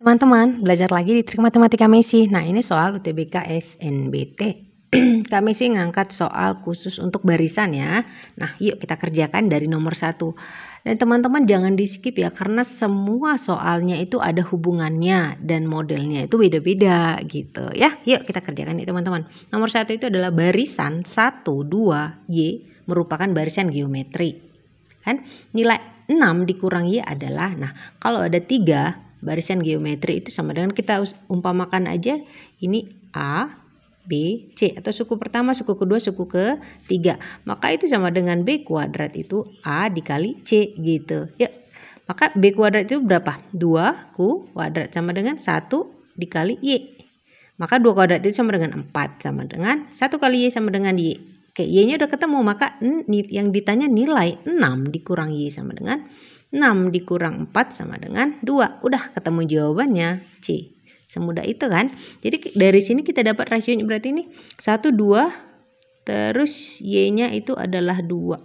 Teman-teman, belajar lagi di Trik Matematika Messi. Nah, ini soal UTBK SNBT. Kami sih ngangkat soal khusus untuk barisan ya. Nah, yuk kita kerjakan dari nomor 1. Dan teman-teman jangan di skip ya, karena semua soalnya itu ada hubungannya dan modelnya itu beda-beda gitu ya. Yuk kita kerjakan nih teman-teman. Nomor 1 itu adalah barisan 1, 2, Y merupakan barisan geometri. Kan nilai 6 dikurang Y adalah, nah kalau ada 3 barisan geometri itu sama dengan, kita umpamakan aja ini A, B, C, atau suku pertama, suku kedua, suku ketiga, maka itu sama dengan B kuadrat itu A dikali C gitu ya. Maka B kuadrat itu berapa? 2 kuadrat sama dengan 1 dikali Y, maka 2 kuadrat itu sama dengan 4, sama dengan 1 kali Y sama dengan Y. Oke, Y-nya udah ketemu, maka yang ditanya nilai 6 dikurang Y sama dengan 6 dikurang 4 sama dengan 2. Udah ketemu jawabannya, C. Semudah itu kan. Jadi dari sini kita dapat rasionya, berarti ini 1, 2, terus Y-nya itu adalah 2.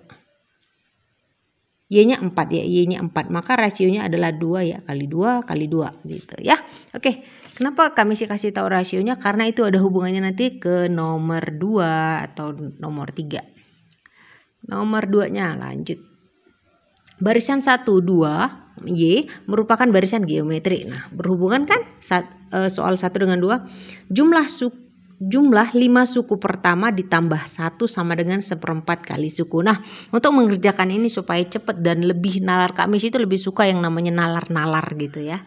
Y-nya 4 ya, Y-nya 4. Maka rasionya adalah 2 ya, kali 2 kali 2 gitu ya. Oke, kenapa kami sih kasih tahu rasionya? Karena itu ada hubungannya nanti ke nomor 2 atau nomor 3. Nomor 2-nya lanjut. Barisan 1, 2, Y merupakan barisan geometri. Nah, berhubungan kan soal 1 dengan 2. Jumlah 5 suku pertama ditambah 1 sama dengan 1/4 kali suku. Nah, untuk mengerjakan ini supaya cepat dan lebih nalar, kami itu lebih suka yang namanya nalar-nalar gitu ya.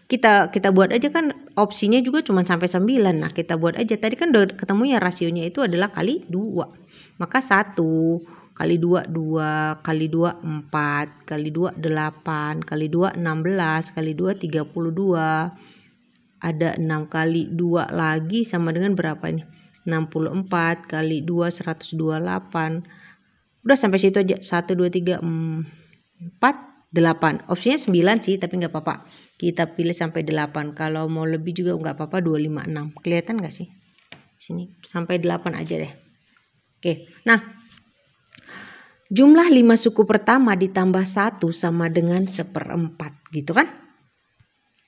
Kita buat aja kan, opsinya juga cuma sampai 9. Nah, kita buat aja. Tadi kan udah ketemunya rasionya itu adalah kali 2. Maka 1 kali 2, 2, kali 2, 4, kali 2, 8, kali 2, 16, kali 2, 32. Ada 6 kali 2 lagi sama dengan berapa ini? 64 kali 2, 128. Udah sampai situ aja. 1, 2, 3, 4, 8. Opsinya 9 sih, tapi nggak apa-apa. Kita pilih sampai 8. Kalau mau lebih juga nggak apa-apa, 2, 5, 6. Kelihatan nggak sih? Sini sampai 8 aja deh. Oke, nah jumlah 5 suku pertama ditambah 1 sama dengan 1/4 gitu kan.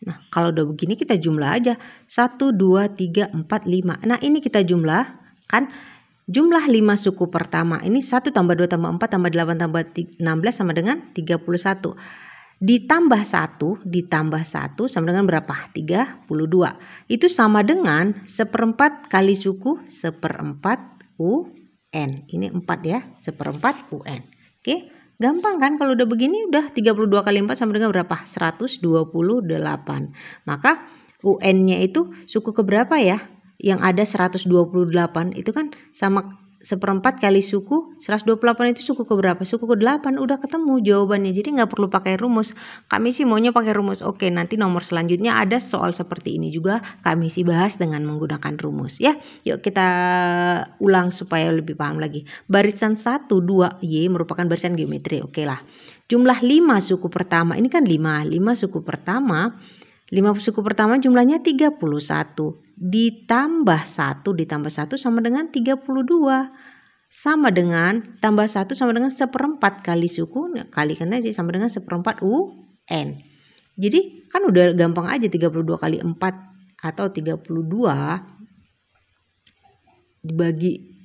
Nah, kalau udah begini kita jumlah aja. 1, 2, 3, 4, 5. Nah, ini kita jumlah kan. Jumlah 5 suku pertama ini 1 tambah 2 tambah 4 tambah 8 tambah 16 sama dengan 31. Ditambah 1 sama dengan berapa? 32. Itu sama dengan 1/4 kali suku 1/4 UN. Ini 4 ya, 1/4 UN. Oke. Gampang kan kalau udah begini, udah 32 kali 4 sama dengan berapa? 128. Maka UN-nya itu suku keberapa ya? Yang ada 128 itu kan sama 1/4 kali suku 128 itu suku keberapa? Suku ke-8. Udah ketemu jawabannya. Jadi nggak perlu pakai rumus. Kami sih maunya pakai rumus. Oke, nanti nomor selanjutnya ada soal seperti ini juga. Kami sih bahas dengan menggunakan rumus ya. Yuk kita ulang supaya lebih paham lagi. Barisan 1, 2, Y merupakan barisan geometri. Oke lah. Jumlah 5 suku pertama. Ini kan 5 suku pertama. 5 suku pertama jumlahnya 31. Ditambah 1 sama dengan 32. Sama dengan tambah 1 sama dengan 1/4 kali suku. Kalikan aja sama dengan 1/4 UN. Jadi kan udah gampang aja, 32 kali 4 atau 32 dibagi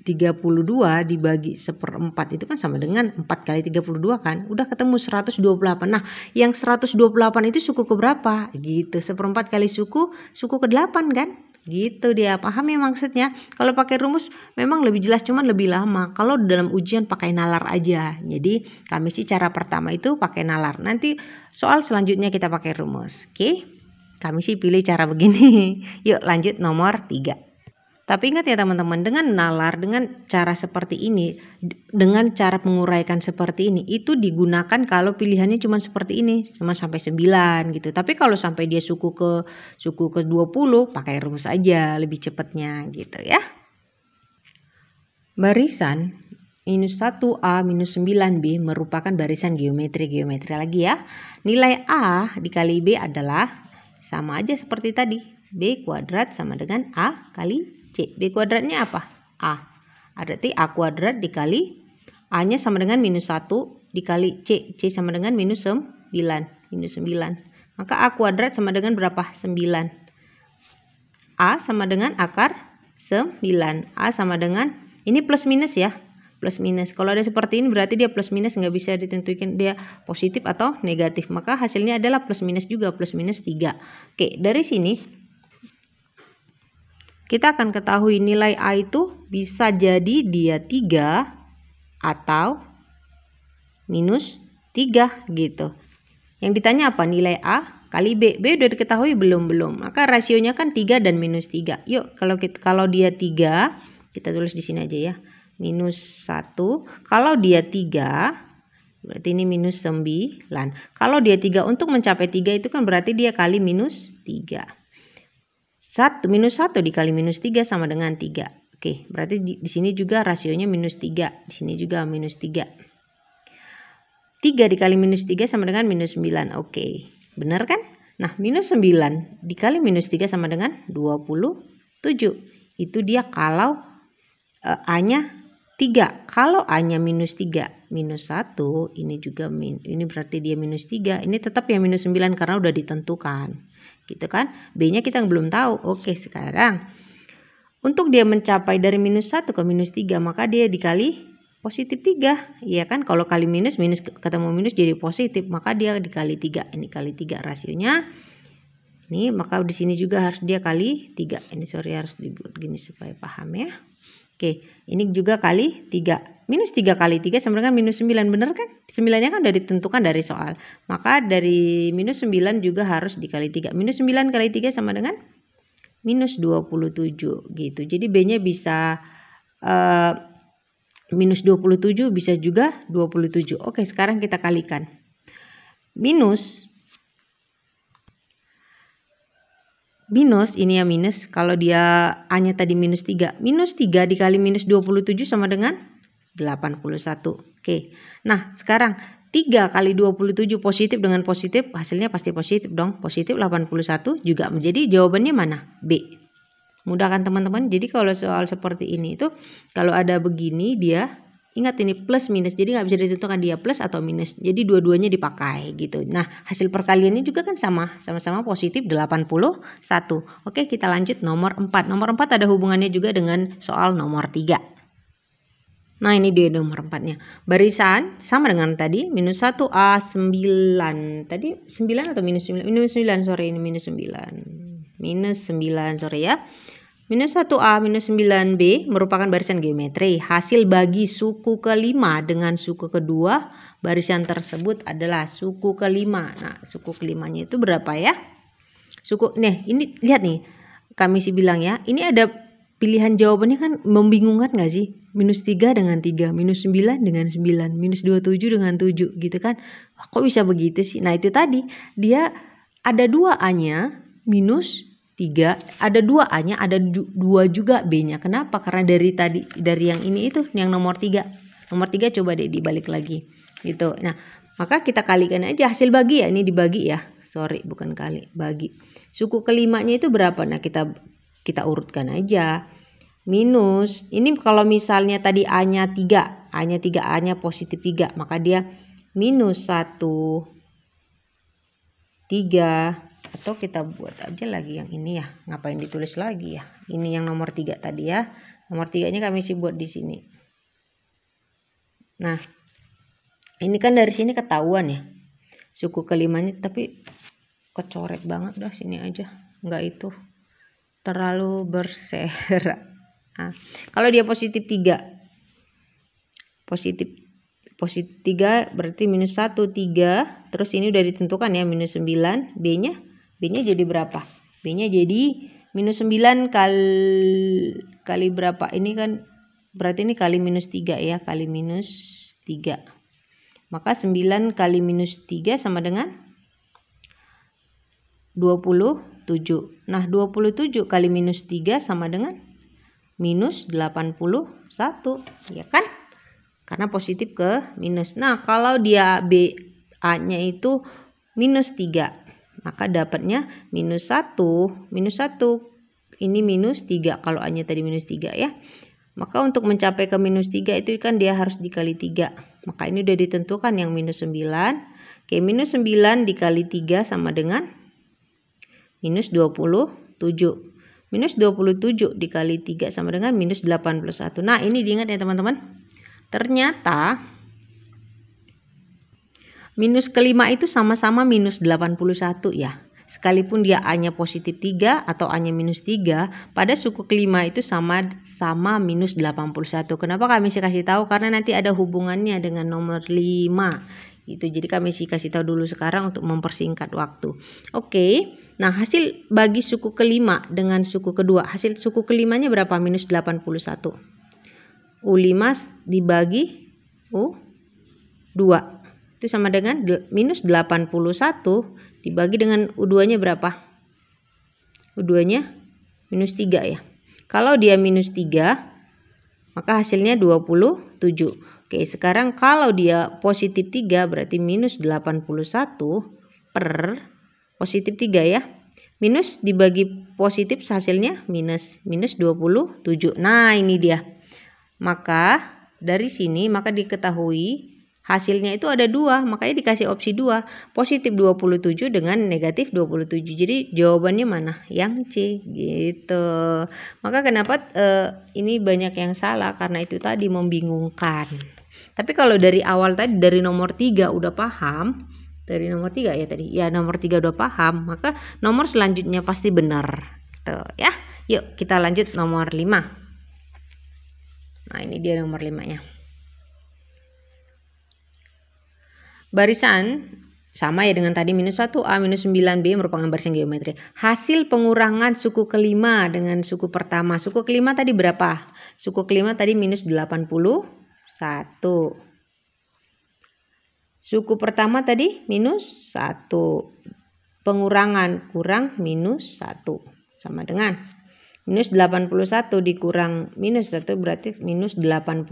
1/4 itu kan sama dengan 4 kali 32 kan. Udah ketemu 128. Nah, yang 128 itu suku keberapa? Gitu. 1/4 kali suku ke-8 kan? Gitu dia. Paham ya maksudnya? Kalau pakai rumus memang lebih jelas, cuman lebih lama. Kalau dalam ujian pakai nalar aja. Jadi kami sih cara pertama itu pakai nalar. Nanti soal selanjutnya kita pakai rumus. Oke? Kami sih pilih cara begini. Yuk lanjut nomor 3. Tapi ingat ya teman-teman, dengan nalar, dengan cara seperti ini, dengan cara menguraikan seperti ini, itu digunakan kalau pilihannya cuma seperti ini, cuma sampai 9 gitu. Tapi kalau sampai dia suku ke 20, pakai rumus aja lebih cepatnya gitu ya. Barisan minus 1A minus 9B merupakan barisan geometri lagi ya. Nilai A dikali B adalah sama aja seperti tadi. B kuadrat sama dengan A kali C. B kuadratnya apa? A. Berarti A kuadrat dikali A-nya sama dengan minus 1 dikali C. C sama dengan minus 9. Maka A kuadrat sama dengan berapa? 9. A sama dengan akar 9. A sama dengan, ini plus minus ya. Plus minus. Kalau ada seperti ini berarti dia plus minus, nggak bisa ditentukan dia positif atau negatif. Maka hasilnya adalah plus minus juga, plus minus 3. Oke, dari sini kita akan ketahui nilai A itu bisa jadi dia 3 atau minus 3 gitu. Yang ditanya apa? Nilai A kali B. B udah diketahui belum? Belum. Maka rasionya kan 3 dan minus 3. Yuk, kalau dia 3, kita tulis di sini aja ya. Minus 1. Kalau dia 3, berarti ini minus 9. Kalau dia 3, untuk mencapai 3 itu kan berarti dia kali minus 3. Minus 1 dikali minus 3 sama dengan 3. Oke, berarti di sini juga rasionya minus 3. Di sini juga minus 3. 3 dikali minus 3 sama dengan minus 9. Oke, benar kan? Nah, minus 9 dikali minus 3 sama dengan 27. Itu dia kalau A-nya 3. Kalau A-nya minus 3, minus 1, ini juga ini berarti dia minus 3. Ini tetap ya minus 9 karena udah ditentukan. Gitu kan? B-nya kita belum tahu. Oke, sekarang untuk dia mencapai dari minus 1 ke minus 3, maka dia dikali positif 3. Iya kan? Kalau kali minus, minus ketemu minus jadi positif, maka dia dikali 3. Ini kali 3 rasionya. Ini maka di sini juga harus dia kali 3. Ini harus dibuat gini supaya paham ya. Oke, ini juga kali 3. Minus 3 kali 3 sama dengan minus 9, bener kan? 9-nya kan udah ditentukan dari soal. Maka dari minus 9 juga harus dikali 3. Minus 9 kali 3 sama dengan minus 27 gitu. Jadi B-nya bisa minus 27, bisa juga 27. Oke, sekarang kita kalikan. Minus ini ya minus, kalau dia A-nya tadi minus 3. Minus 3 dikali minus 27 sama dengan 81. Oke, nah sekarang 3 kali 27 positif dengan positif, hasilnya pasti positif dong. Positif 81 juga menjadi jawabannya mana? B. Mudah kan teman-teman? Jadi kalau soal seperti ini itu, kalau ada begini dia, ingat ini plus minus, jadi nggak bisa ditentukan dia plus atau minus. Jadi dua-duanya dipakai gitu. Nah, hasil perkaliannya juga kan sama-sama positif 81. Oke, kita lanjut nomor 4. Nomor 4 ada hubungannya juga dengan soal nomor 3. Nah, ini dia nomor 4-nya. Barisan sama dengan tadi, minus 1A 9. Tadi 9 atau minus 9? Minus 9, sorry, ini minus 9. Minus 9, sorry ya. Minus 1A minus 9B merupakan barisan geometri. Hasil bagi suku kelima dengan suku kedua, barisan tersebut adalah suku kelima. Nah, suku kelimanya itu berapa ya? Ini lihat nih, kami sih bilang ya, ini ada pilihan jawabannya kan membingungkan nggak sih? Minus 3 dengan 3, minus 9 dengan 9, minus 27 dengan 7 gitu kan. Kok bisa begitu sih? Nah, itu tadi, dia ada 2A-nya minus 3, ada 2A-nya, ada 2 juga B-nya. Kenapa? Karena dari yang ini itu, yang nomor 3. Nomor 3 coba deh dibalik lagi. Gitu. Nah, maka kita kalikan aja hasil bagi ya, ini dibagi ya. Sorry, bukan kali, bagi. Suku kelimanya itu berapa? Nah, kita urutkan aja. Minus, ini kalau misalnya tadi A-nya 3, A-nya positif 3, maka dia minus 1, 3. Atau kita buat aja lagi yang ini ya. Ngapain ditulis lagi ya? Ini yang nomor 3 tadi ya. Nomor 3-nya kami sih buat di sini. Nah, ini kan dari sini ketahuan ya. Suku kelimanya, tapi kecoret banget dah, sini aja. Enggak itu. Terlalu berserak. Nah, kalau dia positif 3. Positif 3 berarti minus 1, 3. Terus ini udah ditentukan ya, minus 9. B-nya jadi berapa? B-nya jadi minus 9 kali berapa? Ini kan berarti ini kali minus 3 ya, kali minus 3. Maka 9 kali minus 3 sama dengan 27. Nah, 27 kali minus 3 sama dengan minus 81, ya kan? Karena positif ke minus. Nah, kalau dia A-nya itu minus 3, maka dapatnya minus 1. Minus 1, ini minus 3. Kalau A-nya tadi minus 3 ya. Maka untuk mencapai ke minus 3 itu kan dia harus dikali 3. Maka ini udah ditentukan yang minus 9. Oke, minus 9 dikali 3 sama dengan minus 27. Minus 27 dikali 3 sama dengan minus 81. Nah, ini diingat ya teman-teman. Ternyata minus kelima itu sama-sama minus 81 ya. Sekalipun dia A-nya positif 3 atau A-nya minus 3, pada suku kelima itu sama minus 81. Kenapa kami kasih tahu? Karena nanti ada hubungannya dengan nomor 5. Itu jadi kami kasih tahu dulu sekarang untuk mempersingkat waktu. Oke. Nah, hasil bagi suku kelima dengan suku kedua. Hasil suku kelimanya berapa? Minus 81. U5 dibagi U2. Itu sama dengan minus 81 dibagi dengan U2-nya berapa? U2-nya minus 3 ya. Kalau dia minus 3, maka hasilnya 27. Oke, sekarang kalau dia positif 3 berarti minus 81 per positif 3 ya. Minus dibagi positif hasilnya minus 27. Nah, ini dia. Maka dari sini maka diketahui hasilnya itu ada 2, makanya dikasih opsi 2, positif 27 dengan negatif 27. Jadi jawabannya mana? Yang C gitu. Maka kenapa ini banyak yang salah, karena itu tadi membingungkan. Tapi kalau dari awal tadi dari nomor 3 udah paham, dari nomor 3 ya tadi. Ya, nomor 3 udah paham, maka nomor selanjutnya pasti benar. Tuh ya. Yuk kita lanjut nomor 5. Nah, ini dia nomor 5-nya. Barisan sama ya dengan tadi, minus 1A minus 9B merupakan barisan geometri. Hasil pengurangan suku kelima dengan suku pertama. Suku kelima tadi berapa? Suku kelima tadi minus 81. Suku pertama tadi minus 1. Pengurangan kurang minus 1 sama dengan minus 81 dikurang minus 1 berarti minus 81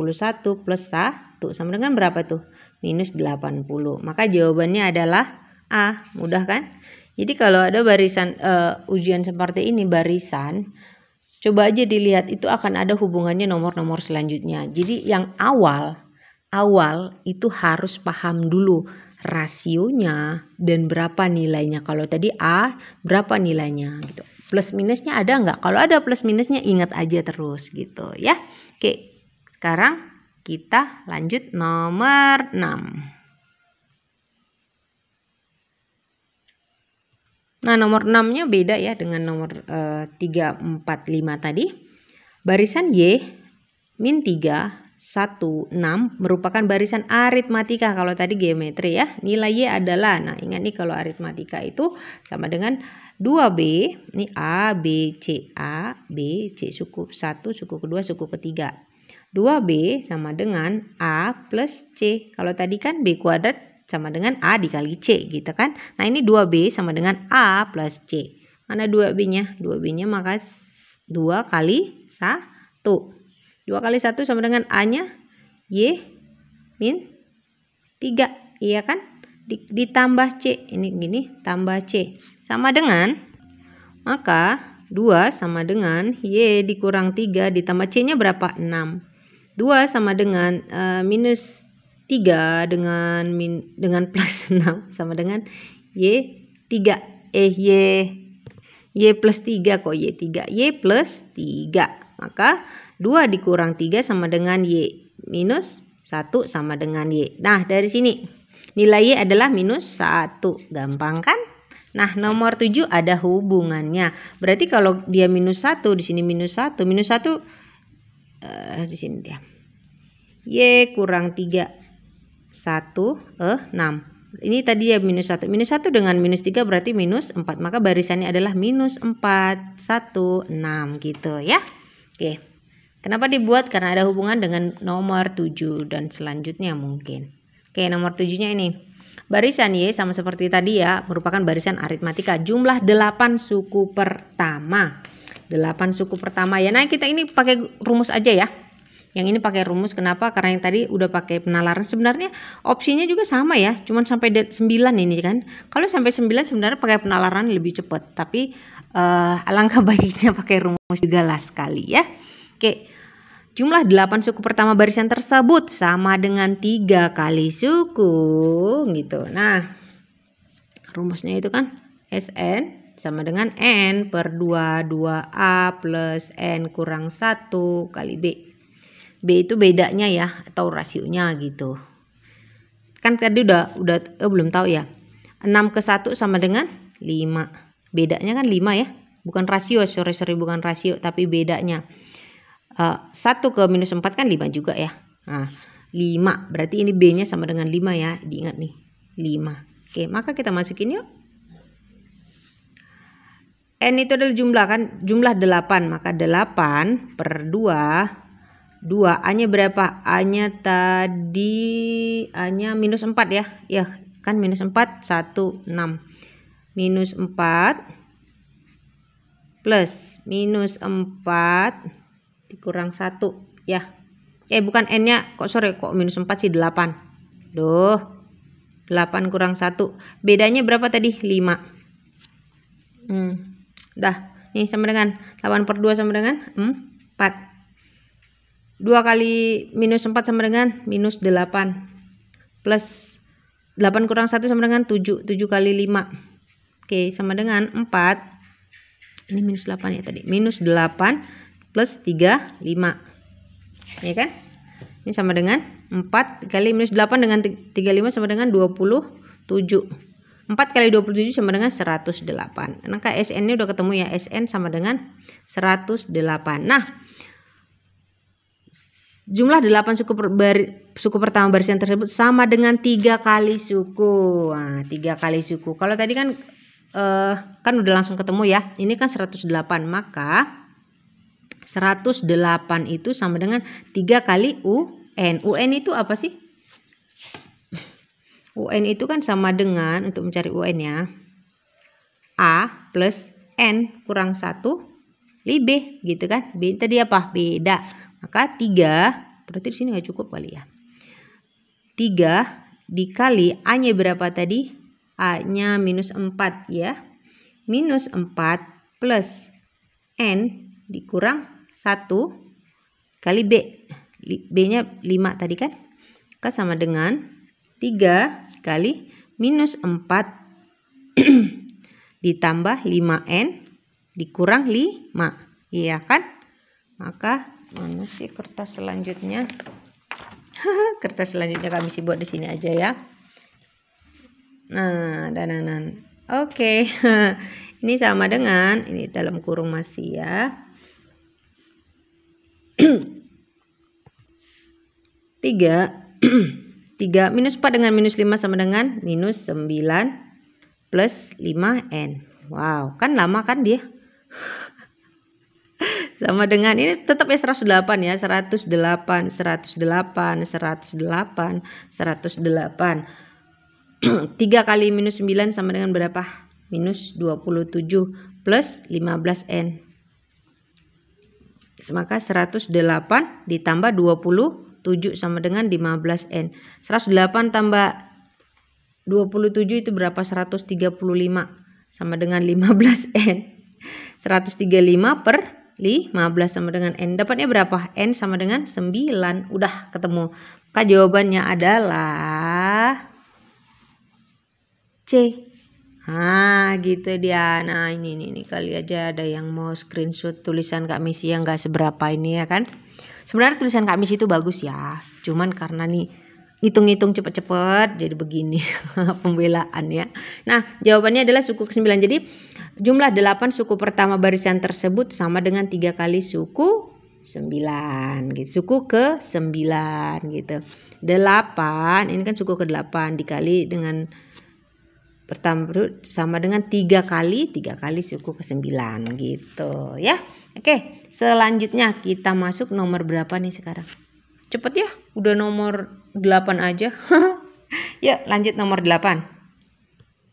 plus 1 sama dengan berapa tuh? Minus 80. Maka jawabannya adalah A. Mudah kan? Jadi kalau ada barisan ujian seperti ini, barisan, coba aja dilihat itu akan ada hubungannya nomor-nomor selanjutnya. Jadi yang awal itu harus paham dulu rasionya dan berapa nilainya. Kalau tadi A berapa nilainya gitu. Plus minusnya ada nggak? Kalau ada plus minusnya ingat aja terus gitu ya. Oke, sekarang kita lanjut nomor 6. Nah, nomor 6-nya beda ya dengan nomor 3, 4, 5 tadi. Barisan Y min 3, 1, 6 merupakan barisan aritmatika. Kalau tadi geometri ya, nilai Y adalah, nah ingat nih kalau aritmatika itu sama dengan 2B, ini A, B, C, A, B, C suku 1, suku kedua, suku ketiga. 2B sama dengan A plus C. Kalau tadi kan B kuadrat sama dengan A dikali C gitu kan. Nah, ini 2B sama dengan A plus C. Mana 2B-nya? 2B-nya maka 2 kali 1. 2 kali 1 sama dengan A-nya Y min 3. Iya kan? Ditambah C. Ini gini, tambah C. Sama dengan, maka 2 sama dengan Y dikurang 3 ditambah C-nya berapa? 6. 2 sama dengan minus 3 dengan plus 6 sama dengan Y3. Y plus 3 kok, Y3. Y plus 3. Maka 2 dikurang 3 sama dengan Y minus 1 sama dengan Y. Nah, dari sini nilai Y adalah minus 1. Gampang kan? Nah, nomor 7 ada hubungannya. Berarti kalau dia minus 1, di sini minus 1. Minus 1 di sini dia. Y kurang 3, 1, 6. Ini tadi ya minus 1. Minus 1 dengan minus 3 berarti minus 4. Maka barisannya adalah minus 4, 1, 6 gitu ya. Oke. Kenapa dibuat? Karena ada hubungan dengan nomor 7 dan selanjutnya mungkin. Oke, nomor 7-nya ini. Barisan Y sama seperti tadi ya, merupakan barisan aritmatika. Jumlah 8 suku pertama. 8 suku pertama ya. Nah, kita ini pakai rumus aja ya. Yang ini pakai rumus, kenapa? Karena yang tadi udah pakai penalaran. Sebenarnya opsinya juga sama ya, cuman sampai 9 ini kan. Kalau sampai 9 sebenarnya pakai penalaran lebih cepat. Tapi alangkah baiknya pakai rumus juga lah sekali ya. Oke, jumlah 8 suku pertama barisan tersebut sama dengan 3 kali suku gitu. Nah, rumusnya itu kan Sn sama dengan N per 2, 2A plus N kurang 1 kali B. B itu bedanya ya, atau rasionya gitu. Kan tadi belum tahu ya. 6 ke 1 sama dengan 5. Bedanya kan 5 ya. Bukan rasio, sorry bukan rasio, tapi bedanya. 1 ke minus 4 kan 5 juga ya. Nah, 5. Berarti ini B-nya sama dengan 5 ya. Diingat nih, 5. Oke, maka kita masukin yuk. N itu adalah jumlah kan, jumlah 8. Maka 8 per 2. 2, A-nya berapa? A-nya tadi, A-nya minus 4 ya. Ya, kan minus 4, 1, 6. Minus 4 plus minus 4 dikurang 1 ya. Bukan N-nya, kok minus 4 sih, 8. Duh, 8 kurang 1. Bedanya berapa tadi? 5. Dah, nih sama dengan 8 per 2 sama dengan 4. 2 kali minus 4 sama dengan minus 8. Plus 8 kurang 1 sama dengan 7. 7 kali 5. Oke, sama dengan 4. Ini minus 8 ya tadi. Minus 8 plus 3, 5. Ya kan? Ini sama dengan 4 kali minus 8 dengan 35 sama dengan 27. 4 kali 27 sama dengan 108. Maka Sn ini udah ketemu ya. Sn sama dengan 108. Nah, jumlah 8 suku pertama barisan tersebut sama dengan 3 kali suku. Nah, 3 kali suku. Kalau tadi kan udah langsung ketemu ya. Ini kan 108, maka 108 itu sama dengan 3 kali UN. UN itu apa sih? UN itu kan sama dengan, untuk mencari UN ya, A plus N kurang 1 li B gitu kan. B tadi apa? Beda. Maka 3, berarti di sini nggak cukup kali ya. 3 dikali A-nya berapa tadi? A-nya minus 4 ya. Minus 4 plus N dikurang 1 kali B. B-nya 5 tadi kan? Maka sama dengan 3 kali minus 4 ditambah 5N dikurang 5. Iya kan? Maka mana sih kertas selanjutnya? Kertas selanjutnya kami sih buat di sini aja ya. Nah, dananan. Oke. Ini sama dengan, ini dalam kurung masih ya. 3 minus 4 dengan minus 5 sama dengan minus 9 plus 5N. Wow, kan lama kan dia? Sama dengan, ini tetap ya 108 ya. 108, 108, 108, 108. 3 kali minus 9 sama dengan berapa? Minus 27 plus 15N. Maka 108 ditambah 27 sama dengan 15N. 108 tambah 27 itu berapa? 135 sama dengan 15N. 135 per 15 sama dengan N. Dapatnya berapa? N sama dengan 9. Udah ketemu. Maka jawabannya adalah C. Nah, gitu dia. Nah, ini kali aja ada yang mau screenshot tulisan Kak Misi yang gak seberapa ini ya kan. Sebenarnya tulisan Kak Misi itu bagus ya. Cuman karena nih hitung-hitung cepet-cepet jadi begini pembelaan ya. Nah, jawabannya adalah suku ke-9. Jadi jumlah 8 suku pertama barisan tersebut sama dengan 3 kali suku 9 gitu. Suku ke-9 gitu. 8 ini kan suku ke-8 dikali dengan pertama sama dengan 3 kali suku ke-9 gitu ya. Oke, selanjutnya kita masuk nomor berapa nih sekarang? Cepet ya, udah nomor 8 aja. Yuk lanjut nomor 8.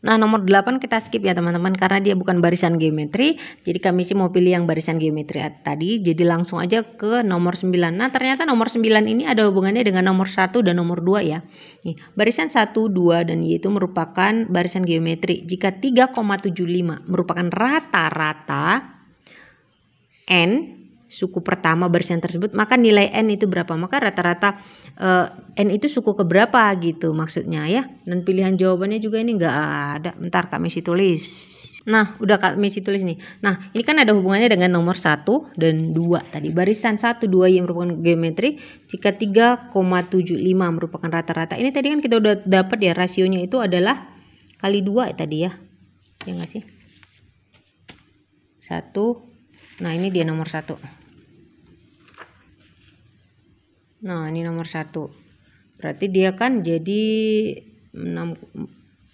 Nah, nomor 8 kita skip ya teman-teman karena dia bukan barisan geometri. Jadi kami sih mau pilih yang barisan geometri tadi. Jadi langsung aja ke nomor 9. Nah, ternyata nomor 9 ini ada hubungannya dengan nomor 1 dan nomor 2 ya. Nih, barisan 1, 2 dan Y itu merupakan barisan geometri. Jika 3,75 merupakan rata-rata N suku pertama barisan tersebut, maka nilai N itu berapa? Maka rata-rata N itu suku keberapa gitu maksudnya ya. Dan pilihan jawabannya juga ini nggak ada. Bentar kami isi tulis. Nah, udah kami isi tulis nih. Nah, ini kan ada hubungannya dengan nomor 1 dan 2 tadi. Barisan 1, 2 yang merupakan geometri jika 3,75 merupakan rata-rata. Ini tadi kan kita udah dapat ya, rasionya itu adalah kali 2 tadi ya. Ya nggak sih? 1. Nah, ini dia nomor 1. Nah, ini nomor 1. Berarti dia kan jadi 6,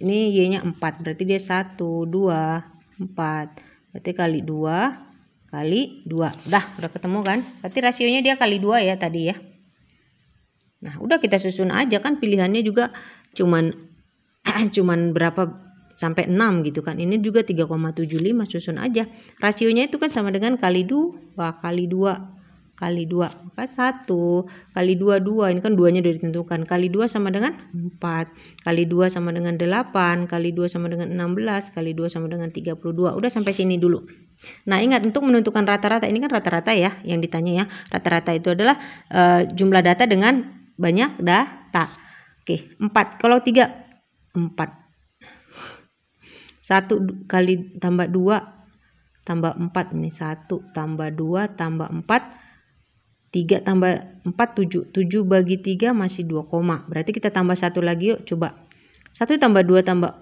ini Y-nya 4. Berarti dia 1, 2, 4. Berarti kali 2 kali 2. Udah ketemu kan? Berarti rasionya dia kali 2 ya tadi ya. Nah, udah kita susun aja kan, pilihannya juga cuman berapa sampai 6 gitu kan. Ini juga 3,75, susun aja. Rasionya itu kan sama dengan kali 2 kali 2 kali 2. Maka 1 kali 2 2. Ini kan 2-nya udah ditentukan. Kali 2 sama dengan 4. Kali 2 sama dengan 8. Kali 2 sama dengan 16. Kali 2 sama dengan 32. Udah sampai sini dulu. Nah, ingat untuk menentukan rata-rata, ini kan rata-rata ya yang ditanya ya. Rata-rata itu adalah jumlah data dengan banyak data. Oke, 4. Kalau 3, 4. 1 kali tambah 2 tambah 4, ini 1 tambah 2 tambah 4, 3 tambah 4 7. 7 bagi 3 masih 2 koma. Berarti kita tambah 1 lagi yuk, coba. 1 tambah 2 tambah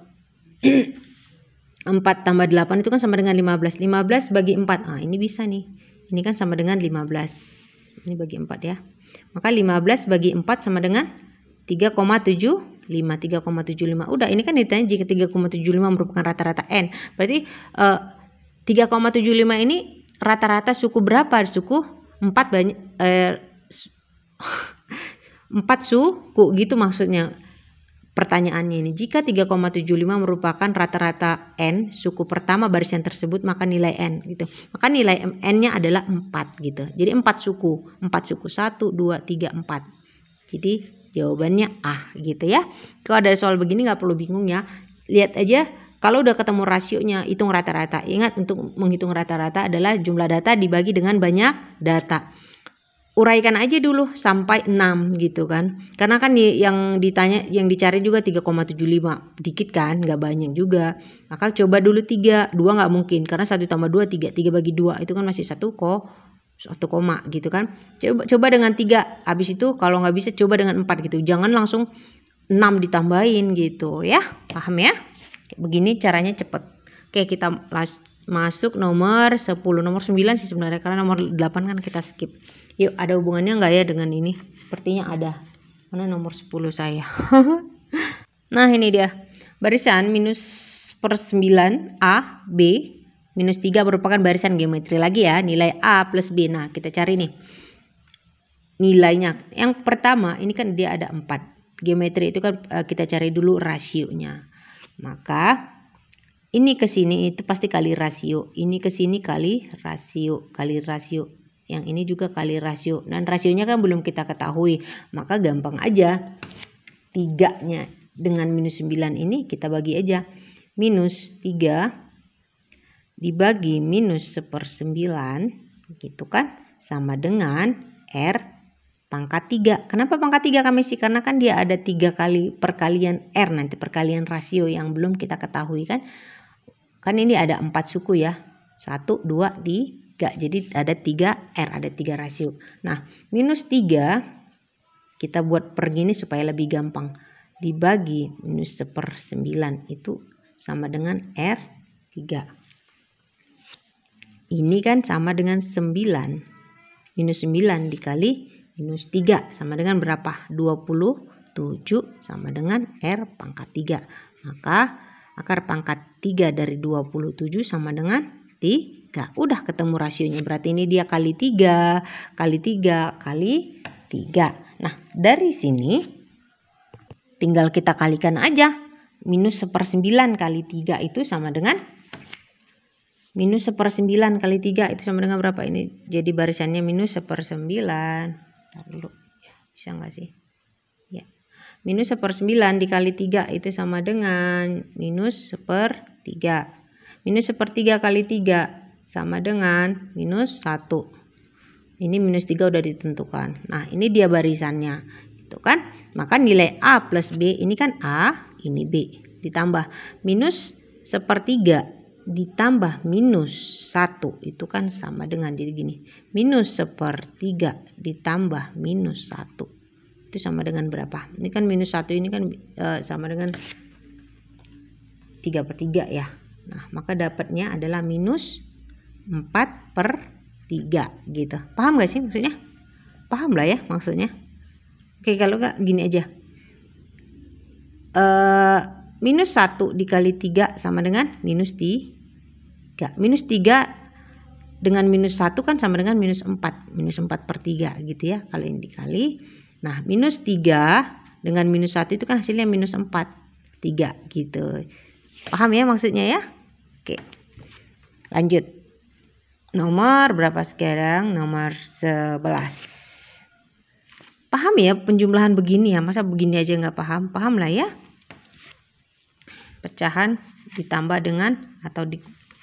4 tambah 8 itu kan sama dengan 15. 15 bagi 4. Nah, ini bisa nih. Ini kan sama dengan 15. Ini bagi 4 ya. Maka 15 bagi 4 sama dengan 3,75. 3,75. Udah, ini kan ditanya jika 3,75 merupakan rata-rata N. Berarti 3,75 ini rata-rata suku berapa? Suku 4 banyak 4 suku gitu maksudnya. Pertanyaannya ini, jika 3,75 merupakan rata-rata N suku pertama barisan tersebut, maka nilai N gitu. Maka nilai N-nya adalah 4 gitu. Jadi 4 suku. 4 suku 1 2 3 4. Jadi jawabannya A gitu ya. Kalau ada soal begini nggak perlu bingung ya. Lihat aja, kalau udah ketemu rasionya, hitung rata-rata. Ingat, untuk menghitung rata-rata adalah jumlah data dibagi dengan banyak data. Uraikan aja dulu sampai 6 gitu kan. Karena kan yang ditanya, yang dicari juga 3,75. Dikit kan, nggak banyak juga. Maka coba dulu 3. 2 nggak mungkin karena 1 tambah 2 3. 3 bagi 2 itu kan masih 1 koma gitu kan. Coba dengan 3. Habis itu kalau nggak bisa coba dengan 4 gitu. Jangan langsung 6 ditambahin gitu ya. Paham ya? Begini caranya cepet. Oke, kita masuk nomor 10. Nomor 9 sih sebenarnya, karena nomor 8 kan kita skip. Yuk, ada hubungannya nggak ya dengan ini? Sepertinya ada. Mana nomor 10 saya? Nah, ini dia. Barisan minus per 9 A, B, minus 3 merupakan barisan geometri lagi ya. Nilai A plus B. Nah, kita cari nih nilainya. Yang pertama, ini kan dia ada 4. Geometri itu kan kita cari dulu rasionya. Maka ini ke sini itu pasti kali rasio. Ini ke sini kali rasio. Yang ini juga kali rasio. Dan rasionya kan belum kita ketahui. Maka gampang aja. 3-nya dengan minus 9 ini kita bagi aja. Minus 3 dibagi minus 1/9. Gitu kan. Sama dengan R pangkat 3. Kenapa pangkat 3 kami sih? Karena kan dia ada 3 kali perkalian R. Nanti perkalian rasio yang belum kita ketahui kan. Kan ini ada 4 suku ya. 1, 2, 3. Jadi ada 3 R, ada 3 rasio. Nah, minus 3 kita buat per gini supaya lebih gampang. Dibagi minus 1/9 itu sama dengan R3. Ini kan sama dengan 9. Minus 9 dikali minus 3 sama dengan berapa? 27 sama dengan R pangkat 3. Maka akar pangkat 3 dari 27 sama dengan 3. Udah ketemu rasionya. Berarti ini dia kali 3, kali 3, kali 3. Nah, dari sini tinggal kita kalikan aja. Minus 1/9 kali 3 itu sama dengan minus 1/9 kali 3 itu sama dengan berapa? Ini jadi barisannya minus 1/9. Ntar dulu. Bisa nggak sih? Ya. Minus 1/9 dikali 3 itu sama dengan minus 1/3. Minus 1/3 kali 3 sama dengan minus 1. Ini minus 3 udah ditentukan. Nah, ini dia barisannya. Itu kan? Maka nilai A plus B ini kan A, ini B. Ditambah minus 1/3 ditambah minus 1. Itu kan sama dengan jadi gini. Minus 1/3 ditambah minus 1. Itu sama dengan berapa? Ini kan minus 1 ini kan sama dengan 3/3 ya. Nah, maka dapatnya adalah minus 4/3 gitu. Paham gak sih maksudnya? Paham lah ya maksudnya. Oke, kalau gak gini aja. Minus 1 dikali 3 sama dengan minus 3. Minus 3 dengan minus 1 kan sama dengan minus 4. Minus 4/3 gitu ya. Kalau ini dikali. Nah, minus 3 dengan minus 1 itu kan hasilnya minus 4/3 gitu. Paham ya maksudnya ya? Oke. Lanjut. Nomor berapa sekarang? Nomor 11. Paham ya penjumlahan begini ya? Masa begini aja nggak paham? Paham lah ya? Pecahan ditambah dengan atau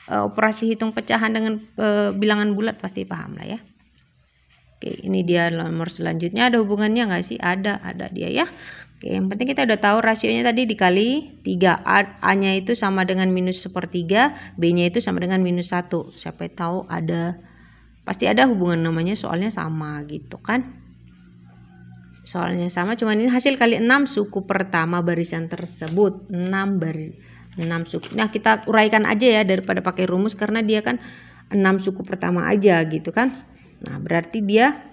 operasi hitung pecahan dengan bilangan bulat pasti paham lah ya. Oke, ini dia nomor selanjutnya. Ada hubungannya nggak sih? Ada dia ya. Oke, yang penting kita udah tahu rasionya tadi dikali 3. A-nya itu sama dengan minus 1/3, B-nya itu sama dengan minus 1. Siapa tahu pasti ada hubungan namanya, soalnya sama gitu kan. Soalnya sama, cuman ini hasil kali 6 suku pertama barisan tersebut. 6 suku. Nah, kita uraikan aja ya daripada pakai rumus karena dia kan 6 suku pertama aja gitu kan. Nah, berarti dia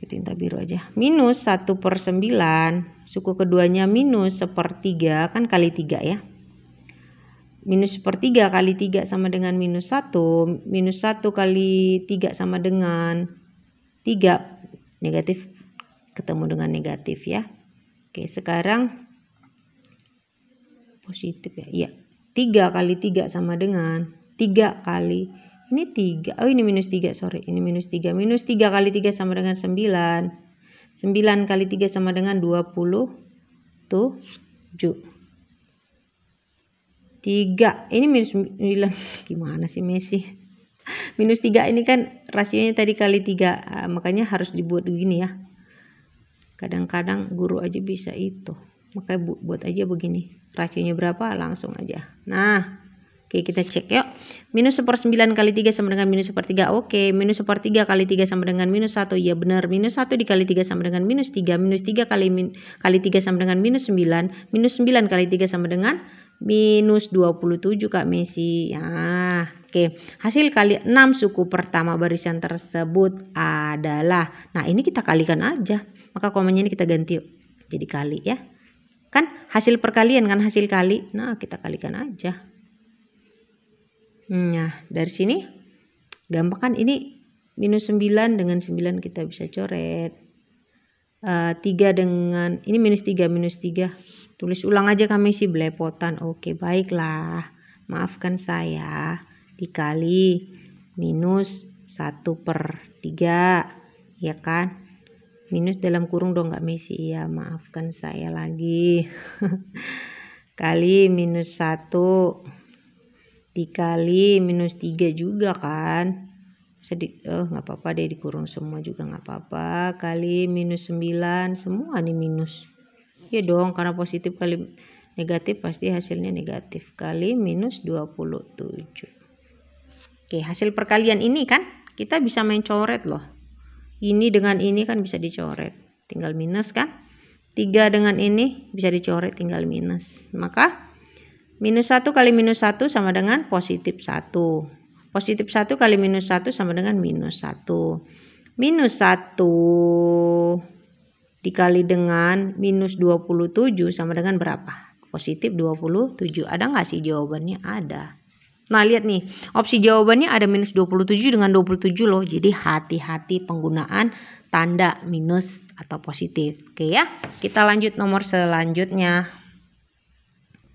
tinta biru aja. Minus 1/9. Suku keduanya minus 1/3 kan kali 3 ya. Minus 1/3 kali 3 sama dengan minus 1. Minus 1 kali 3 sama dengan 3. Negatif ketemu dengan negatif ya. Oke, sekarang positif ya. Iya. 3 kali 3 sama dengan 3 kali ini 3. Oh, ini minus 3, sorry. Ini minus 3. Minus 3 kali 3 sama dengan 9. 9 kali 3 sama dengan 27. 3. Ini minus 9. Gimana sih Messi? Minus 3 ini kan rasionya tadi kali 3. Makanya harus dibuat begini ya. Kadang-kadang guru aja bisa itu. Makanya buat aja begini. Rasionya berapa? Langsung aja. Nah. Oke, kita cek yuk. Minus 1/9 kali 3 sama dengan minus 1/3. Oke, minus 1/3 kali 3 sama dengan minus 1. Ya benar, minus 1 dikali 3 sama dengan minus 3. Minus 3 kali 3 sama dengan minus 9. Minus 9 kali 3 sama dengan minus 27 Kak Messi. Ya, oke. Hasil kali 6 suku pertama barisan tersebut adalah. Nah, ini kita kalikan aja. Maka komennya ini kita ganti yuk. Jadi kali ya. Kan hasil perkalian kan hasil kali. Nah, kita kalikan aja. Nah, dari sini gampang kan, ini minus 9 dengan 9 kita bisa coret. 3 dengan ini minus 3 minus 3. Tulis ulang aja kami sih belepotan. Oke, baiklah. Maafkan saya. Dikali minus 1/3. Ya kan? Minus dalam kurung dong Kak Messi. Ya, maafkan saya lagi. Kali minus 1 dikali minus 3 juga kan. Nggak apa-apa deh dikurung semua juga nggak apa-apa. Kali minus 9, semua nih minus. Ya dong, karena positif kali negatif pasti hasilnya negatif. Kali minus 27. Oke, hasil perkalian ini kan kita bisa main coret loh. Ini dengan ini kan bisa dicoret. Tinggal minus kan. 3 dengan ini bisa dicoret tinggal minus. Maka minus 1 kali minus 1 sama dengan positif 1. Positif 1 kali minus 1 sama dengan minus 1. Minus 1 dikali dengan minus 27 sama dengan berapa? Positif 27. Ada nggak sih jawabannya? Ada. Nah, lihat nih. Opsi jawabannya ada minus 27 dengan 27 loh. Jadi hati-hati penggunaan tanda minus atau positif. Oke ya. Kita lanjut nomor selanjutnya.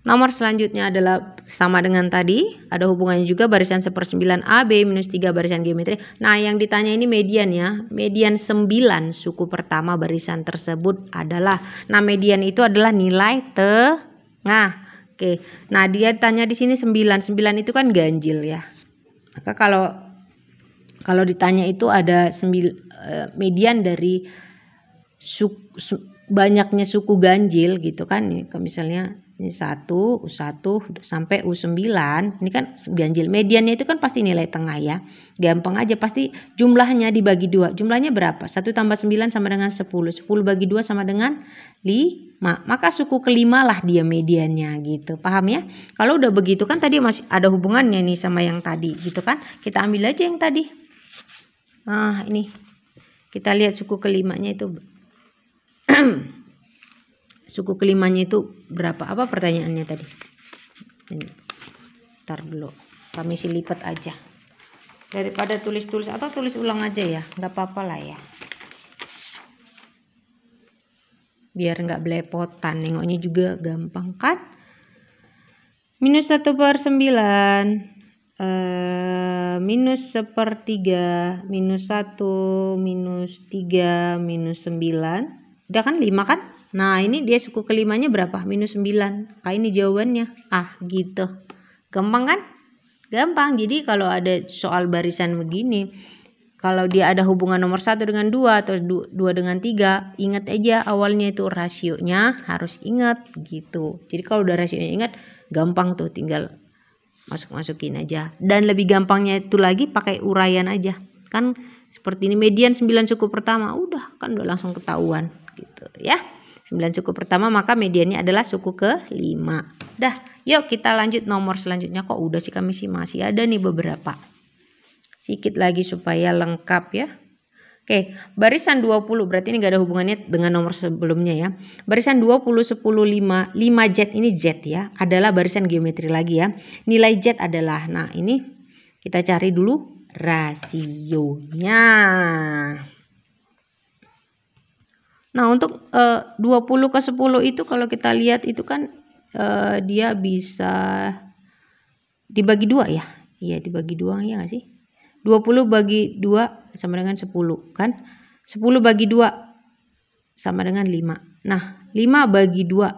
Nomor selanjutnya adalah sama dengan tadi, ada hubungannya juga barisan 1/9 AB minus 3 barisan geometri. Nah, yang ditanya ini median ya. Median 9 suku pertama barisan tersebut adalah. Nah, median itu adalah nilai tengah. Oke. Nah, dia tanya di sini 9. 9 itu kan ganjil ya. Maka kalau Kalau ditanya itu ada median dari banyaknya suku ganjil gitu kan. Ini misalnya ini 1, U1 sampai U9. Ini kan ganjil. Mediannya itu kan pasti nilai tengah ya. Gampang aja, pasti jumlahnya dibagi 2. Jumlahnya berapa? 1 tambah 9 sama dengan 10. 10 bagi 2 sama dengan 5. Maka suku kelima lah dia mediannya gitu. Paham ya? Kalau udah begitu kan tadi masih ada hubungannya nih sama yang tadi gitu kan. Kita ambil aja yang tadi. Nah ini. Kita lihat suku kelimanya itu. Suku kelimanya itu berapa? Apa pertanyaannya tadi? Ini. Ntar dulu. Kami isi lipat aja. Daripada tulis-tulis atau tulis ulang aja ya. Nggak apa-apa lah ya. Biar nggak belepotan. Nengoknya juga gampang kan? Minus 1/9. Minus 1/3. Minus 1. Minus 3. Minus 9. Udah kan 5 kan? Nah ini dia suku kelimanya berapa? Minus 9. Kayak ini jawabannya. Gitu. Gampang kan? Gampang. Jadi kalau ada soal barisan begini, kalau dia ada hubungan nomor 1 dengan 2 atau 2 dengan 3, ingat aja awalnya itu rasionya harus ingat gitu. Jadi kalau udah rasionya ingat, gampang tuh, tinggal masukin aja. Dan lebih gampangnya itu lagi pakai uraian aja. Kan seperti ini, median 9 suku pertama, udah kan udah langsung ketahuan gitu ya. 9 suku pertama maka mediannya adalah suku ke-5. Dah, yuk kita lanjut nomor selanjutnya. Kok udah sih kami sih masih ada nih beberapa. Sedikit lagi supaya lengkap ya. Oke, barisan 20 berarti ini gak ada hubungannya dengan nomor sebelumnya ya. Barisan 20, 10, 5, 5 Z ini Z ya, adalah barisan geometri lagi ya. Nilai Z adalah, nah ini kita cari dulu rasionya. Nah untuk 20/10 itu kalau kita lihat itu kan dia bisa dibagi 2 ya. Iya dibagi 2 ya gak sih? 20 bagi 2 sama dengan 10 kan. 10 bagi 2 sama dengan 5. Nah 5 bagi 2.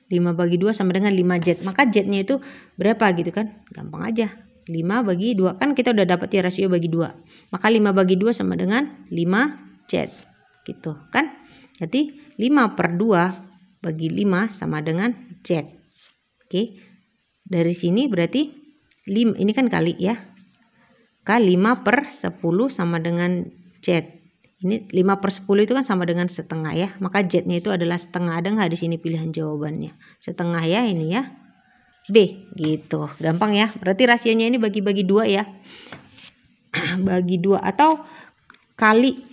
5 bagi 2 sama dengan 5Z. Maka Z-nya itu berapa gitu kan. Gampang aja. 5 bagi 2. Kan kita udah dapat ya rasio bagi 2. Maka 5 bagi 2 sama dengan 5Z. Gitu kan. Jadi 5/2 bagi 5 sama dengan Z. Oke. Dari sini berarti 5, ini kan kali ya. Kali 5/10 sama dengan Z. Ini 5/10 itu kan sama dengan setengah ya. Maka Z-nya itu adalah setengah. Ada nggak di sini pilihan jawabannya? Setengah ya ini ya. B gitu. Gampang ya. Berarti rasionya ini bagi-bagi 2 ya. Bagi 2 atau kali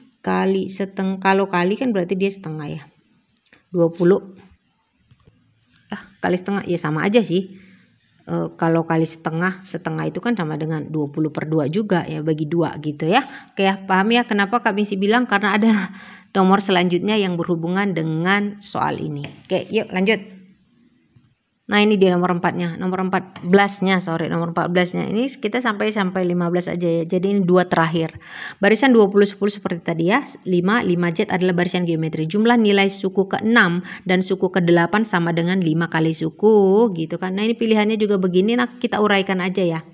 setengah. Kalau kali kan berarti dia setengah ya. 20. Kali setengah ya sama aja sih. Kalau kali setengah itu kan sama dengan 20/2 juga ya, bagi 2 gitu ya. Oke ya, paham ya kenapa Kak Bisi bilang, karena ada nomor selanjutnya yang berhubungan dengan soal ini. Oke yuk lanjut. Nah ini dia nomor 4-nya, nomor 14-nya, nomor 14-nya. Ini kita sampai 15 aja ya. Jadi ini 2 terakhir. Barisan 20, 10 seperti tadi ya. 5Z adalah barisan geometri. Jumlah nilai suku ke-6 dan suku ke-8 sama dengan 5 kali suku gitu kan. Nah ini pilihannya juga begini. Nah kita uraikan aja ya.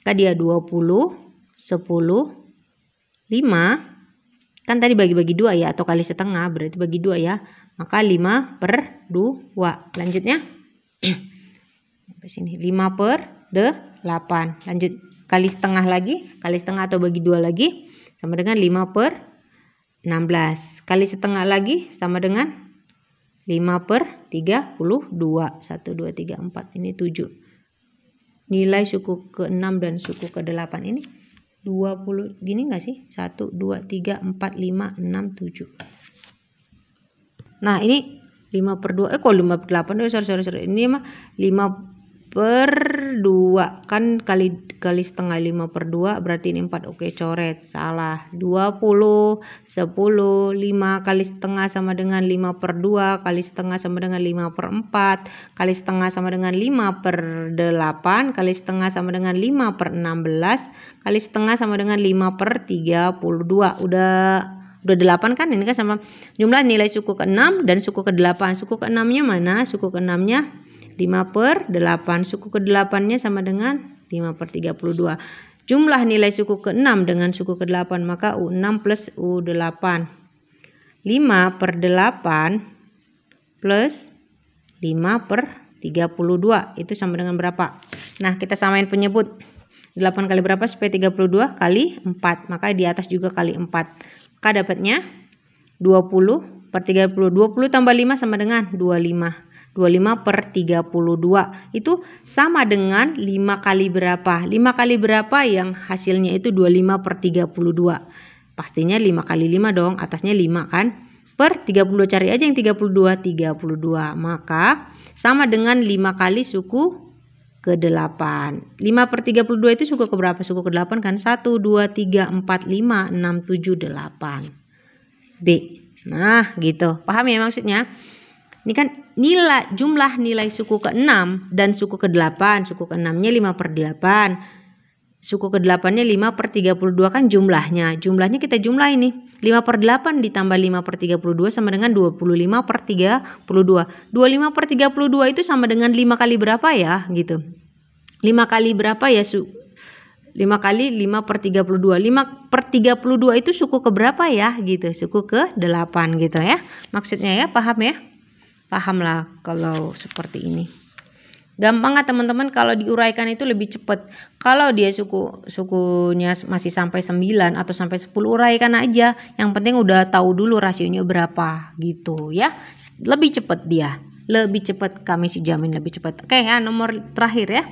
Kan dia 20, 10, 5. Kan tadi bagi-bagi 2 ya, atau kali setengah berarti bagi 2 ya. Maka 5/2. Lanjutnya sampai sini 5/8. Lanjut kali setengah lagi, kali setengah atau bagi 2 lagi sama dengan 5/16. Kali setengah lagi sama dengan 5/32. 1 2 3 4 ini 7. Nilai suku ke-6 dan suku ke-8 ini 20 gini enggak sih? 1 2 3 4 5 6 7. Nah, ini 5/2 kok 5/8 sorry ini mah 5/2 kan kali setengah 5/2 berarti ini 4. Oke coret salah. 20 10 5 kali setengah sama dengan 5/2 kali setengah sama dengan 5/4 kali setengah sama dengan 5/8 kali setengah sama dengan 5/16 kali setengah sama dengan 5/32. Udah 8 kan, ini kan sama jumlah nilai suku ke-6 dan suku ke-8. Suku ke-6-nya mana? Suku ke-6-nya 5/8. Suku ke-8-nya sama dengan 5/32. jumlah nilai suku ke-6 dengan suku ke-8, maka U6 plus U8. 5 per 8 plus 5 per 32 itu sama dengan berapa? Nah, kita samain penyebut. 8 kali berapa supaya 32 kali 4, maka di atas juga kali 4. Maka dapatnya 20 per 30. 20 tambah 5 sama dengan 25. 25 per 32 itu sama dengan 5 kali berapa? 5 kali berapa yang hasilnya itu 25 per 32. Pastinya 5 kali 5 dong, atasnya 5 kan? Per 32, cari aja yang 32. Maka sama dengan 5 kali suku ke-8. 5 per 32 itu suku ke berapa? Suku ke-8 kan? 1, 2, 3, 4, 5, 6, 7, 8. B. Nah gitu, paham ya maksudnya? Ini kan jumlah nilai suku ke-6 dan suku ke-8. Suku ke-6 nya 5 per 8. Suku ke-8 nya 5 per 32 kan jumlahnya. Jumlahnya kita jumlah ini. 5 per 8 ditambah 5 per 32 sama dengan 25 per 32. 25 per 32 itu sama dengan 5 kali berapa ya gitu. 5 kali berapa ya 5 kali 5 per 32. 5 per 32 itu suku ke berapa ya gitu. Suku ke-8 gitu ya. Maksudnya ya, paham ya? Paham lah kalau seperti ini. Gampang nggak teman-teman? Kalau diuraikan itu lebih cepat. Kalau dia sukunya masih sampai 9 atau sampai 10, uraikan aja. Yang penting udah tahu dulu rasionya berapa gitu ya. Lebih cepat dia. Lebih cepat, kami sih jamin lebih cepat. Oke ya, nomor terakhir ya.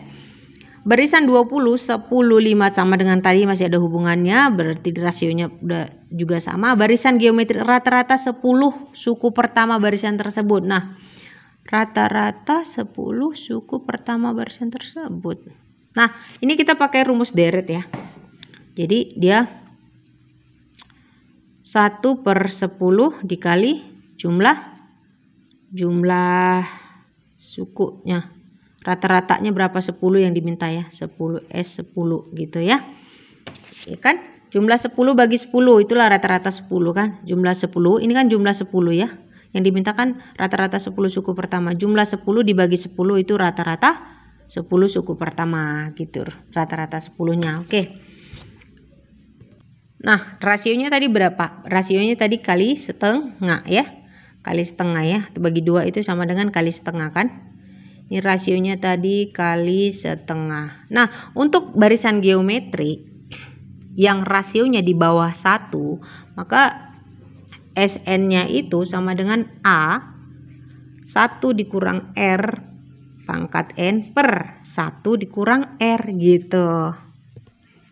Barisan 20, 10, 5 sama dengan tadi masih ada hubungannya, berarti rasionya udah juga sama. Barisan geometri rata-rata 10 suku pertama barisan tersebut. Nah, rata-rata 10 suku pertama barisan tersebut. Nah, ini kita pakai rumus deret ya. Jadi dia 1 per 10 dikali jumlah sukunya. Rata-ratanya berapa? 10 yang diminta ya, 10 S10 gitu ya. Ya kan? Jumlah 10 bagi 10 itulah rata-rata 10 kan. Jumlah 10 ini kan jumlah 10 ya. Yang diminta kan rata-rata 10 suku pertama. Jumlah 10 dibagi 10 itu rata-rata 10 suku pertama gitu. Rata-rata 10-nya. Oke. Nah, rasionya tadi berapa? Rasionya tadi kali setengah ya. Kali setengah ya. Bagi 2 itu sama dengan kali setengah kan. Ini rasionya tadi kali setengah. Nah, untuk barisan geometri yang rasionya di bawah 1, maka SN-nya itu sama dengan A 1 dikurang R pangkat N per 1 dikurang R gitu.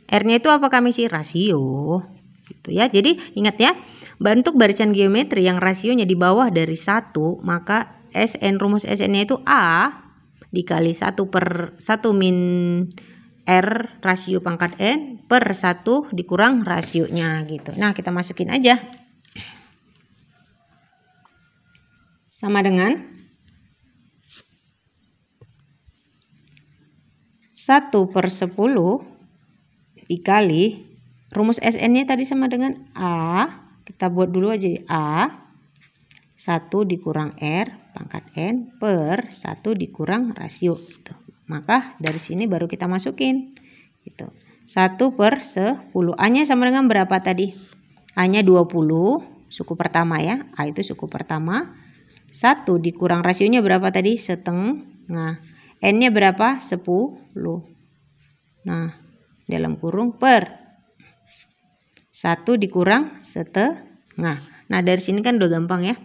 R-nya itu apa kami sih? Rasio. Gitu ya. Jadi ingat ya, untuk barisan geometri yang rasionya di bawah dari 1, maka rumus SN-nya itu A dikali 1 per 1 min R rasio pangkat N per 1 dikurang rasionya gitu. Nah, kita masukin aja. Sama dengan 1 per 10 dikali rumus SN-nya tadi sama dengan A. Kita buat dulu aja A 1 dikurang R pangkat N per 1 dikurang rasio gitu. Maka dari sini baru kita masukin gitu. 1 per 10. A-nya sama dengan berapa tadi? A-nya 20 suku pertama ya. A itu suku pertama. 1 dikurang rasionya berapa tadi? Setengah. N-nya berapa? 10. Nah, dalam kurung per 1 dikurang setengah. Nah, dari sini kan udah gampang ya.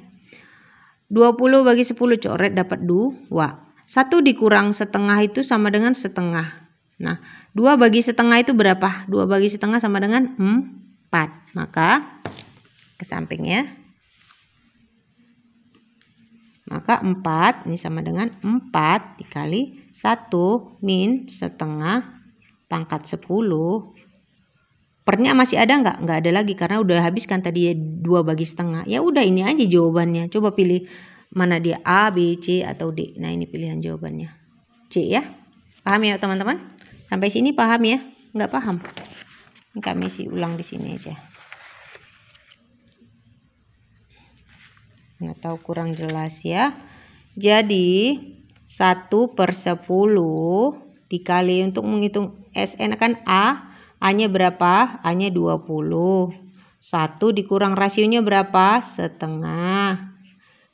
20 bagi 10 coret dapat 2. 1 dikurang setengah itu sama dengan setengah. Nah, 2 bagi setengah itu berapa? 2 bagi setengah sama dengan 4. Maka ke samping ya. Maka 4 ini sama dengan 4 dikali 1 min setengah pangkat 10. Pernya masih ada nggak? Nggak ada lagi karena udah habis kan tadi 2 bagi setengah. Ya udah ini aja jawabannya. Coba pilih mana dia, A, B, C atau D. Nah, ini pilihan jawabannya. C ya. Paham ya teman-teman? Sampai sini paham ya? Nggak paham? Kami isi ulang di sini aja. Nggak tahu kurang jelas ya. Jadi 1 per 10 dikali untuk menghitung SN kan A A-nya berapa? A-nya 20. 1 dikurang rasionya berapa? Setengah.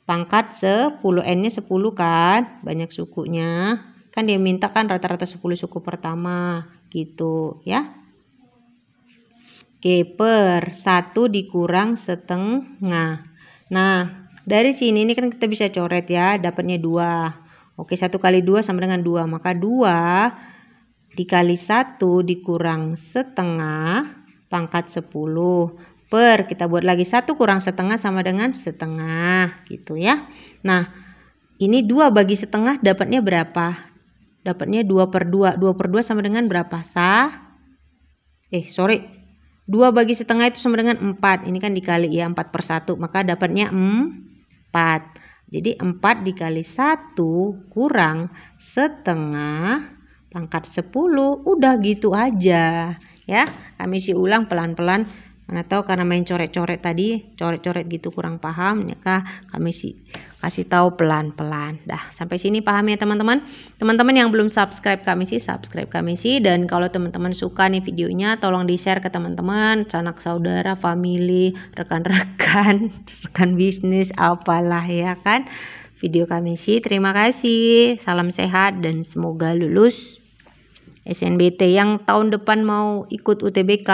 Pangkat 10. N-nya 10 kan? Banyak sukunya. Kan dia minta kan rata-rata 10 suku pertama. Gitu ya. Oke, per 1 dikurang setengah. Nah, dari sini ini kan kita bisa coret ya. Dapatnya 2. Oke, 1 kali 2 sama dengan 2. Maka 2 dikali 1 dikurang setengah pangkat 10 per kita buat lagi 1 kurang setengah sama dengan setengah gitu ya. Nah ini 2 bagi setengah dapatnya berapa? Dapatnya 2 per 2. 2 per 2 sama dengan berapa? 2 bagi setengah itu sama dengan 4. Ini kan dikali ya 4 per 1 maka dapatnya 4. Jadi 4 dikali 1 kurang setengah pangkat 10, udah gitu aja ya. Kami isi ulang pelan-pelan, mana tahu karena main coret-coret tadi, coret-coret gitu kurang paham, maka kami kasih tahu pelan-pelan. Dah sampai sini paham ya teman-teman. Teman-teman yang belum subscribe kami subscribe kami dan kalau teman-teman suka nih videonya tolong di-share ke teman-teman, sanak saudara, family, rekan-rekan, rekan bisnis apalah ya kan. Video kami terima kasih, salam sehat dan semoga lulus SNBT. Yang tahun depan mau ikut UTBK,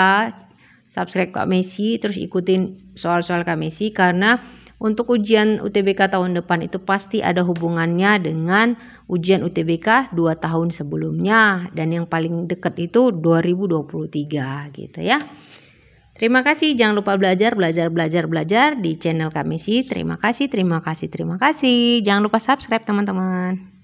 subscribe Kak Messi, terus ikutin soal-soal Kak Messi, karena untuk ujian UTBK tahun depan itu pasti ada hubungannya dengan ujian UTBK 2 tahun sebelumnya, dan yang paling dekat itu 2023 gitu ya. Terima kasih, jangan lupa belajar di channel Kak Messi. Terima kasih. Jangan lupa subscribe teman-teman.